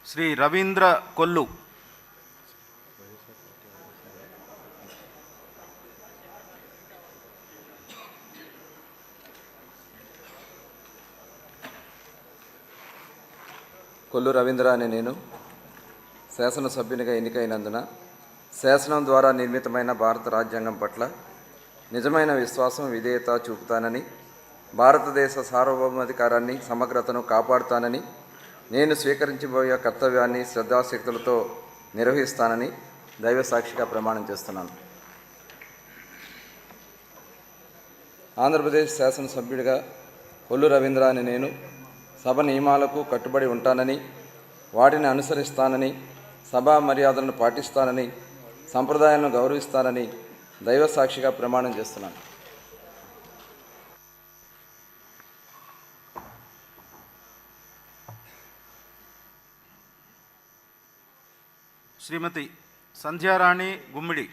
శ్రీ రవీంద్ర కొల్లు. కొల్లు రవీంద్ర అనే నేను శాసనసభ్యునిగా ఎన్నికైనందున శాసనం ద్వారా నిర్మితమైన భారత రాజ్యాంగం పట్ల నిజమైన విశ్వాసం, విధేయత చూపుతానని, భారతదేశ సార్వభౌమాధికారాన్ని, సమగ్రతను కాపాడుతానని, నేను స్వీకరించబోయే కర్తవ్యాన్ని శ్రద్ధాశక్తులతో నిర్వహిస్తానని దైవసాక్షిగా ప్రమాణం చేస్తున్నాను. ఆంధ్రప్రదేశ్ శాసనసభ్యుడిగా కొల్లు రవీంద్ర అని నేను సభ నియమాలకు కట్టుబడి ఉంటానని, వాటిని అనుసరిస్తానని, సభా మర్యాదలను పాటిస్తానని, సంప్రదాయాలను గౌరవిస్తానని దైవసాక్షిగా ప్రమాణం చేస్తున్నాను. శ్రీమతి సంధ్యారాణి గుమ్మిడి.